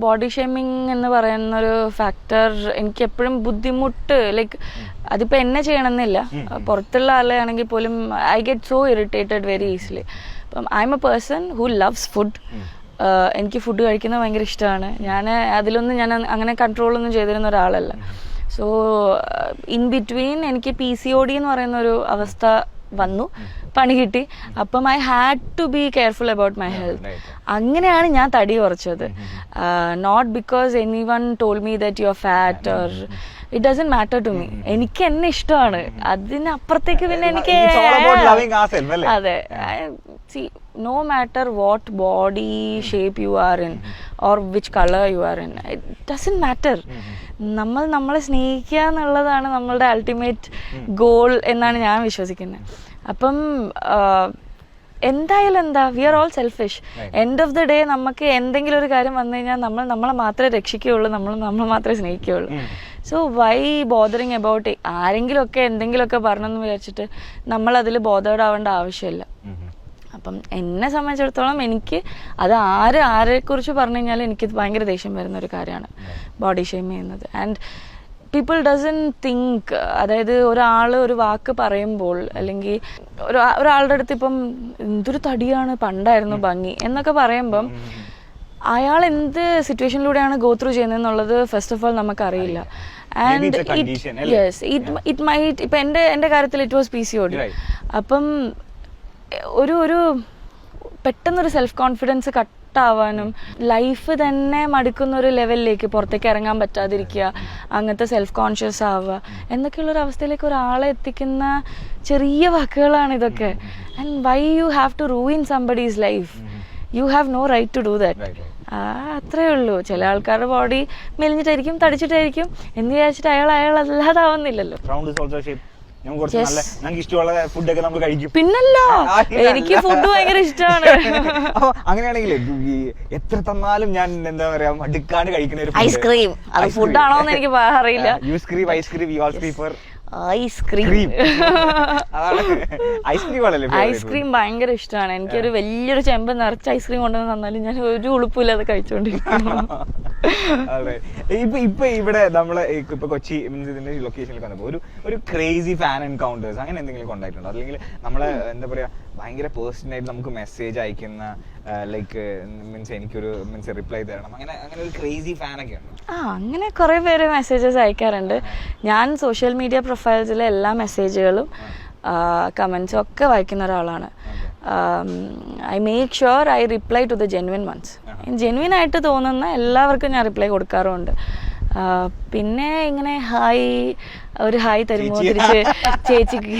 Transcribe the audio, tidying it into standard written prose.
Body shaming എന്ന് പറയുന്നൊരു factor എനിക്ക് എപ്പോഴും ബുദ്ധിമുട്ട് ലൈക്ക് അതിപ്പോൾ എന്നെ ചെയ്യണമെന്നില്ല, പുറത്തുള്ള ആളെയാണെങ്കിൽ പോലും I get so irritated very easily. അപ്പം I am a person who loves food. എനിക്ക് ഫുഡ് കഴിക്കുന്നത് ഭയങ്കര ഇഷ്ടമാണ്. ഞാൻ അങ്ങനെ കൺട്രോളൊന്നും ചെയ്തിരുന്ന ഒരാളല്ല. സോ ഇൻ ബിറ്റ്വീൻ എനിക്ക് PCOD എന്ന് പറയുന്നൊരു അവസ്ഥ വന്നു, പണി കിട്ടി. അപ്പം I had to be careful about my health. അങ്ങനെയാണ് ഞാൻ തടി കുറച്ചത്. Not because anyone told me that you are fat or it doesn't matter to me. എനിക്ക് എന്നെ ഇഷ്ടമാണ്, അതിനപ്പുറത്തേക്ക് പിന്നെ എനിക്ക് അതെ C no matter what body shape you are in or which color you are in, it doesn't matter. നമ്മളെ സ്നേഹിക്കുക എന്നുള്ളതാണ് നമ്മളുടെ അൾട്ടിമേറ്റ് ഗോൾ എന്നാണ് ഞാൻ വിശ്വസിക്കുന്നത്. അപ്പം എന്തായാലും we are all selfish. End of the day നമുക്ക് എന്തെങ്കിലും ഒരു കാര്യം വന്നു കഴിഞ്ഞാൽ നമ്മളെ മാത്രമേ രക്ഷിക്കുകയുള്ളൂ, നമ്മൾ മാത്രമേ സ്നേഹിക്കുകയുള്ളൂ. സോ വൈ ബോദറിങ് അബൌട്ട് ആരെങ്കിലുമൊക്കെ എന്തെങ്കിലുമൊക്കെ പറഞ്ഞെന്ന് വിചാരിച്ചിട്ട് നമ്മൾ അതിൽ ബോധേഡ് ആവേണ്ട ആവശ്യമില്ല. അപ്പം എന്നെ സംബന്ധിച്ചിടത്തോളം എനിക്ക് അത് ആരെക്കുറിച്ച് പറഞ്ഞു കഴിഞ്ഞാൽ എനിക്ക് ഭയങ്കര ദേഷ്യം വരുന്ന ഒരു കാര്യമാണ് ബോഡി ഷെയിം ചെയ്യുന്നത്. ആൻഡ് പീപ്പിൾ ഡസൻ തിങ്ക്, അതായത് ഒരാൾ ഒരു വാക്ക് പറയുമ്പോൾ അല്ലെങ്കിൽ ഒരാളുടെ അടുത്ത് ഇപ്പം എന്തൊരു തടിയാണ് പണ്ടായിരുന്നു ഭംഗി എന്നൊക്കെ പറയുമ്പം അയാൾ എന്ത് സിറ്റുവേഷനിലൂടെയാണ് ഗോ ത്രൂ ചെയ്യുന്നതെന്നുള്ളത് ഫസ്റ്റ് ഓഫ് ഓൾ നമുക്കറിയില്ല. ആൻഡ് ഇറ്റ് മൈറ്റ് ഇപ്പം എൻ്റെ കാര്യത്തിൽ ഇറ്റ് വാസ് PCOD. അപ്പം ഒരു പെട്ടെന്നൊരു സെൽഫ് കോൺഫിഡൻസ് കട്ടാവാനും ലൈഫ് തന്നെ മടുക്കുന്ന ഒരു ലെവലിലേക്ക് പുറത്തേക്ക് ഇറങ്ങാൻ പറ്റാതിരിക്കുക, അങ്ങനത്തെ സെൽഫ് കോൺഷ്യസ് ആവുക എന്നൊക്കെയുള്ളൊരു അവസ്ഥയിലേക്ക് ഒരാളെ എത്തിക്കുന്ന ചെറിയ വാക്കുകളാണ് ഇതൊക്കെ. And why you have to ruin somebody's life? You have no right to do that. അത്രേ ഉള്ളൂ. ചില ആൾക്കാരുടെ ബോഡി മെലിഞ്ഞിട്ടായിരിക്കും, തടിച്ചിട്ടായിരിക്കും എന്ന് വിചാരിച്ചിട്ട് അയാൾ അല്ലാതാവുന്നില്ലല്ലോ. പിന്നല്ല, എനിക്ക് ഫുഡ് ഭയങ്കര ഇഷ്ടമാണ്. അങ്ങനെയാണെങ്കിൽ എത്ര തന്നാലും ഞാൻ എന്താ പറയാ മടുക്കാണ്ട് കഴിക്കുന്ന ഒരു ഐസ്ക്രീം. അത് ഫുഡാണോന്ന് എനിക്ക് അറിയില്ല. ഐസ്ക്രീം ഭയങ്കര ഇഷ്ടമാണ്. എനിക്കൊരു വലിയൊരു ചെമ്പ് നിറച്ച് ഐസ്ക്രീം കൊണ്ടുവന്ന് തന്നാലും ഞാൻ ഒരു ഉളുപ്പില്ലാതെ കഴിച്ചോണ്ടിരിക്കുന്നു. ഇപ്പൊ ഇവിടെ നമ്മള് ഇപ്പൊ കൊച്ചി ഇതിന്റെ ലൊക്കേഷനിൽ വന്നപ്പോ ഒരു ക്രേസി ഫാൻ എൻകൗണ്ടേഴ്സ് അങ്ങനെ എന്തെങ്കിലും ഉണ്ടായിട്ടുണ്ടോ? അല്ലെങ്കിൽ നമ്മള് എന്താ പറയാ ഭയങ്കര പേഴ്സണലായിട്ട് നമുക്ക് മെസ്സേജ് അയക്കുന്ന ലൈക്ക് എനിക്കൊരു റിപ്ലൈ തരണം, അങ്ങനെ ഒരു ക്രേസി ഫാനൊക്കെ ഉണ്ടോ? അങ്ങനെ കുറെ പേര് മെസ്സേജസ് അയക്കാറുണ്ട്. ഞാൻ സോഷ്യൽ മീഡിയ പ്രൊഫൈൽസിലെ എല്ലാ മെസ്സേജുകളും കമന്റ്സും ഒക്കെ വായിക്കുന്ന ഒരാളാണ്. I make sure I reply to the genuine ones. Genuine ആയിട്ട് തോന്നുന്ന എല്ലാവർക്കും ഞാൻ റിപ്ലൈ കൊടുക്കാറുമുണ്ട്. പിന്നെ ഇങ്ങനെ ഹായ് തരുമോ തിരിച്ച് ചേച്ചിക്ക്